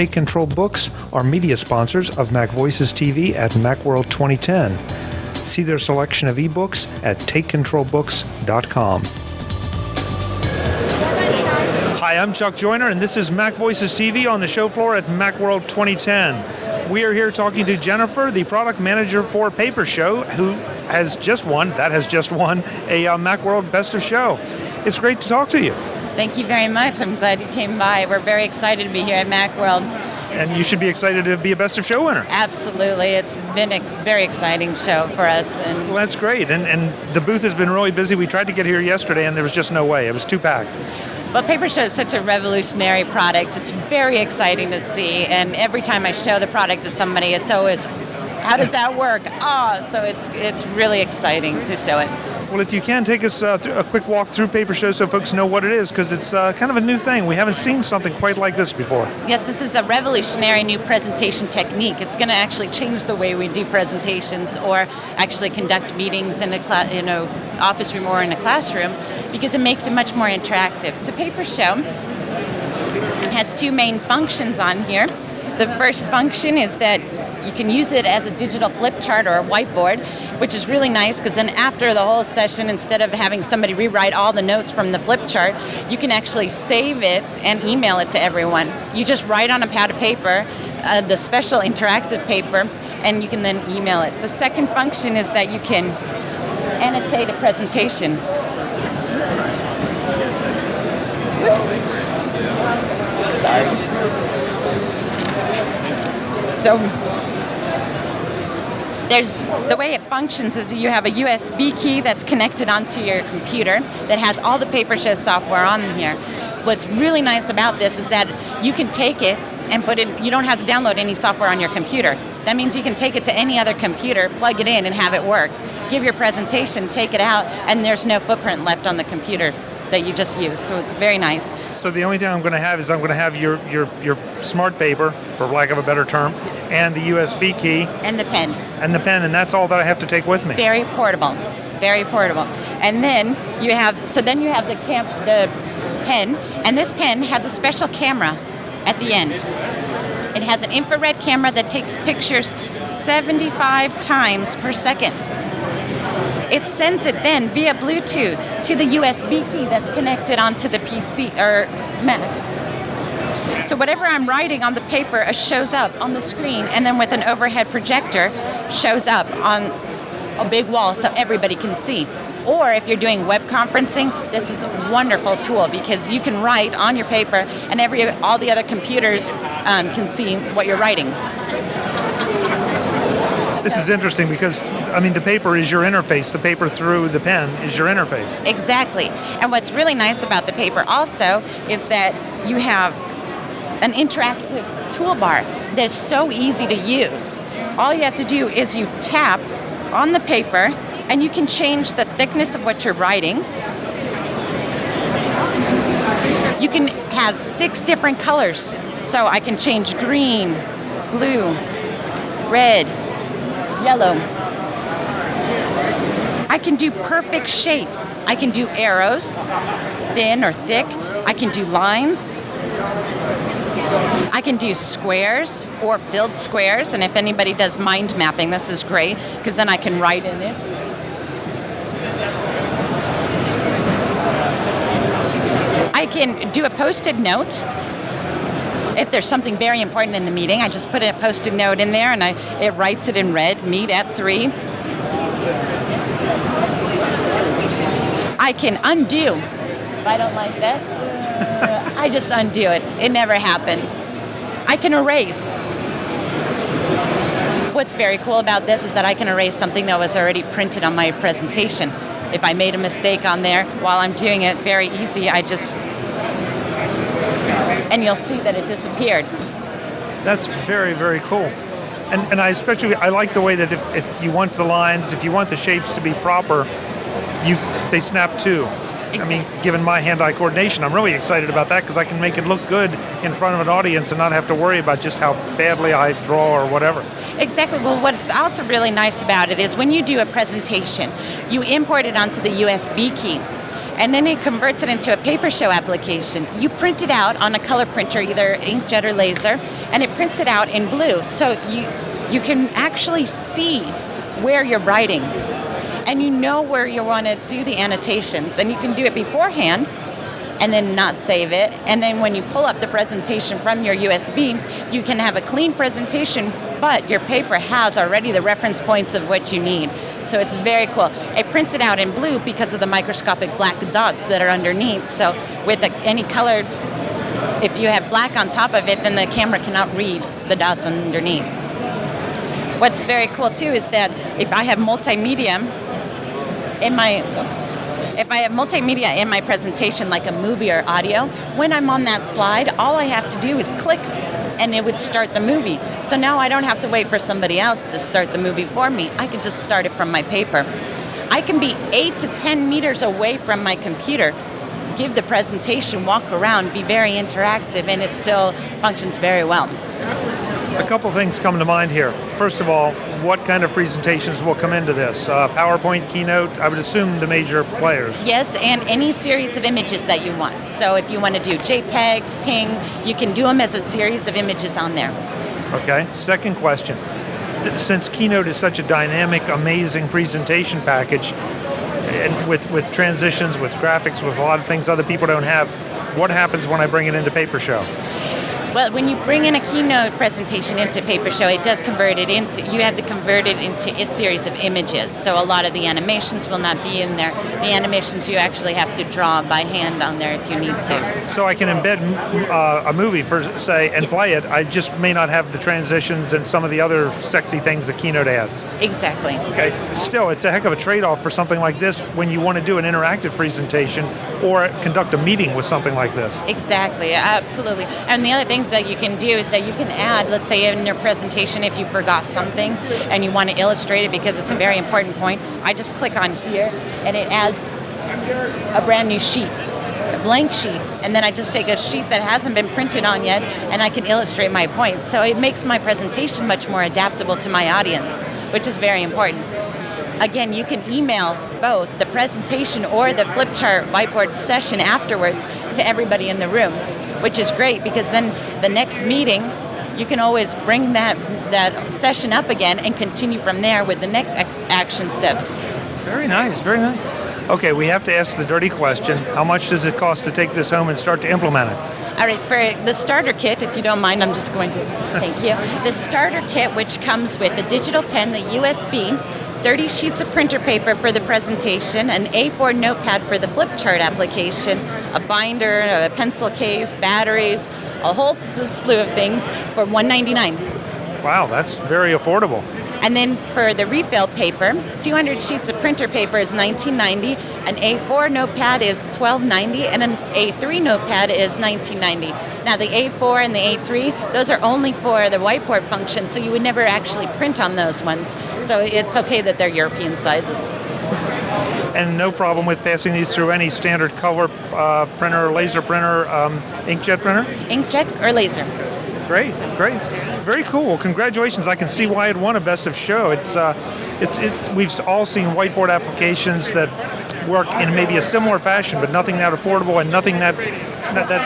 Take Control Books are media sponsors of MacVoices TV at Macworld 2010. See their selection of ebooks at takecontrolbooks.com. Hi, I'm Chuck Joyner, and this is MacVoices TV on the show floor at Macworld 2010. We are here talking to Jennifer, the product manager for PaperShow, who has just won a Macworld Best of Show. It's great to talk to you. Thank you very much. I'm glad you came by. We're very excited to be here at Macworld. And you should be excited to be a Best of Show winner. Absolutely. It's been a very exciting show for us. Well, that's great. And the booth has been really busy. We tried to get here yesterday, and there was just no way. It was too packed. Well, PaperShow is such a revolutionary product. It's very exciting to see. And every time I show the product to somebody, it's always, how does that work? So it's really exciting to show it. Well, if you can, take us through a quick walk through PaperShow so folks know what it is, because it's kind of a new thing. We haven't seen something quite like this before. Yes, this is a revolutionary new presentation technique. It's going to actually change the way we do presentations or actually conduct meetings in a office room or in a classroom, because it makes it much more interactive. So PaperShow has two main functions on here. The first function is that you can use it as a digital flip chart or a whiteboard, which is really nice because then after the whole session, instead of having somebody rewrite all the notes from the flip chart, you can actually save it and email it to everyone. You just write on a pad of paper, the special interactive paper, and you can then email it. The second function is that you can annotate a presentation. Oops. Sorry. So the way it functions is you have a USB key that's connected onto your computer that has all the PaperShow software on here. What's really nice about this is that you can take it and put it, you don't have to download any software on your computer. That means you can take it to any other computer, plug it in, and have it work. Give your presentation, take it out, and there's no footprint left on the computer that you just used. So it's very nice. So the only thing I'm going to have is I'm going to have your smart paper, for lack of a better term, and the USB key. And the pen. And that's all that I have to take with me. Very portable. Very portable. And then you have the pen, and this pen has a special camera at the end. It has an infrared camera that takes pictures 75 times per second. It sends it then via Bluetooth to the USB key that's connected onto the PC or Mac. So whatever I'm writing on the paper shows up on the screen, and then with an overhead projector shows up on a big wall so everybody can see. Or if you're doing web conferencing, this is a wonderful tool because you can write on your paper and all the other computers can see what you're writing. This is interesting because, the paper is your interface. The paper through the pen is your interface. Exactly. And what's really nice about the paper also is that you have an interactive toolbar that's so easy to use. All you have to do is you tap on the paper and you can change the thickness of what you're writing. You can have 6 different colors. So I can change green, blue, red, yellow. I can do perfect shapes. I can do arrows, thin or thick. I can do lines. I can do squares or filled squares, and if anybody does mind mapping, this is great, because then I can write in it. I can do a post-it note. If there's something very important in the meeting, I just put a post-it note in there, and it writes it in red, meet at 3. I can undo. If I don't like that, I just undo it. It never happened. I can erase. What's very cool about this is that I can erase something that was already printed on my presentation. If I made a mistake on there while I'm doing it, very easy, and you'll see that it disappeared. That's very, very cool. And I like the way that if you want the lines, if you want the shapes to be proper, they snap too. Exactly. Given my hand-eye coordination, I'm really excited about that because I can make it look good in front of an audience and not have to worry about just how badly I draw or whatever. Exactly. Well, what's also really nice about it is when you do a presentation, you import it onto the USB key. and then it converts it into a PaperShow application. You print it out on a color printer, either inkjet or laser, and it prints it out in blue. So you can actually see where you're writing, and you know where you want to do the annotations, and you can do it beforehand and then not save it. And then when you pull up the presentation from your USB, you can have a clean presentation, but your paper has already the reference points of what you need. So it's very cool. It prints it out in blue because of the microscopic black dots that are underneath. So with any colored, if you have black on top of it, then the camera cannot read the dots underneath. What's very cool too is that if I have multimedia in my presentation, like a movie or audio, when I'm on that slide, all I have to do is click and it would start the movie. So now I don't have to wait for somebody else to start the movie for me. I can just start it from my paper. I can be 8 to 10 meters away from my computer, give the presentation, walk around, be very interactive, and it still functions very well. A couple things come to mind here. First of all, what kind of presentations will come into this? PowerPoint, Keynote, I would assume the major players. Yes, and any series of images that you want. So if you want to do JPEGs, PNG, you can do them as a series of images on there. Okay, second question. Since Keynote is such a dynamic, amazing presentation package, and with transitions, with graphics, with a lot of things other people don't have, what happens when I bring it into PaperShow? Well, when you bring in a Keynote presentation into PaperShow, it does convert it into, you have to convert it into a series of images. So a lot of the animations will not be in there. The animations you actually have to draw by hand on there if you need to. So I can embed a movie, for say, and play it. I just may not have the transitions and some of the other sexy things that Keynote adds. Exactly. Okay. Still, it's a heck of a trade-off for something like this when you want to do an interactive presentation or conduct a meeting with something like this. Exactly, absolutely. And the other things that you can do is that you can add, let's say in your presentation, if you forgot something and you want to illustrate it because it's a very important point, I just click on here and it adds a brand new sheet, a blank sheet, and then I just take a sheet that hasn't been printed on yet and I can illustrate my point. So it makes my presentation much more adaptable to my audience, which is very important. Again, you can email both the presentation or the flip chart whiteboard session afterwards to everybody in the room, which is great because then the next meeting, you can always bring that session up again and continue from there with the next action steps. Very nice, very nice. Okay, we have to ask the dirty question. How much does it cost to take this home and start to implement it? All right, for the starter kit, if you don't mind, I'm just going to, thank you. The starter kit, which comes with a digital pen, the USB, 30 sheets of printer paper for the presentation, an A4 notepad for the flip chart application, a binder, a pencil case, batteries, a whole slew of things for $199. Wow, that's very affordable. And then for the refill paper, 200 sheets of printer paper is $19.90, an A4 notepad is $12.90, and an A3 notepad is $19.90. Now the A4 and the A3, those are only for the whiteboard function, so you would never actually print on those ones. So it's okay that they're European sizes. And no problem with passing these through any standard color printer, laser printer, inkjet printer? Inkjet or laser. Great, great. Very cool. Well, congratulations. I can see why it won a Best of Show. We've all seen whiteboard applications that work in maybe a similar fashion, but nothing that affordable and nothing that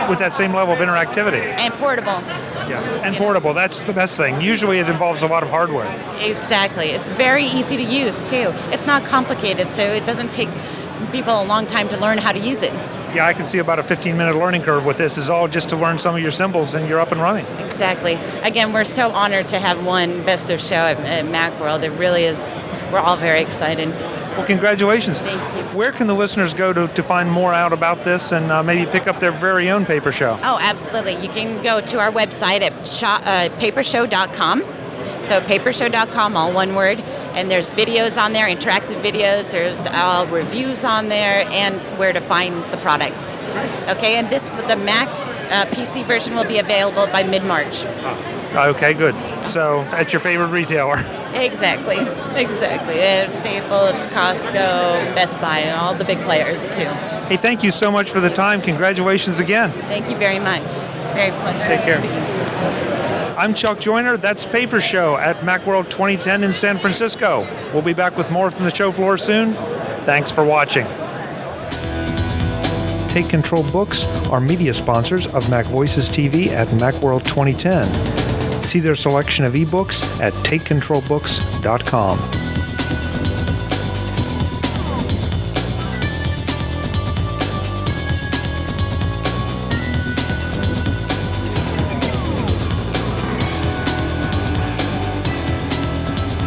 with that same level of interactivity. And portable. Yeah, and portable. That's the best thing. Usually it involves a lot of hardware. Exactly. It's very easy to use, too. It's not complicated, so it doesn't take people a long time to learn how to use it. Yeah, I can see about a 15-minute learning curve with this. Is all just to learn some of your symbols and you're up and running. Exactly. Again, we're so honored to have won Best of Show at Macworld. It really is. We're all very excited. Well, congratulations. Thank you. Where can the listeners go to find more out about this and maybe pick up their very own PaperShow? Oh, absolutely. You can go to our website at PaperShow.com. So PaperShow.com, all one word. And there's videos on there, interactive videos. There's reviews on there, and where to find the product. Okay, and the Mac PC version will be available by mid-March. Okay, good. So at your favorite retailer. Exactly. Staples, Costco, Best Buy, all the big players too. Hey, thank you so much for the time. Congratulations again. Thank you very much. Very pleasure. Take care. Speaking. I'm Chuck Joyner. That's PaperShow at Macworld 2010 in San Francisco. We'll be back with more from the show floor soon. Thanks for watching. Take Control Books are media sponsors of MacVoices TV at Macworld 2010. See their selection of ebooks at takecontrolbooks.com.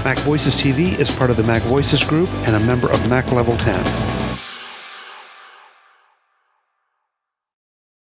MacVoices TV is part of the MacVoices Group and a member of Mac Level 10.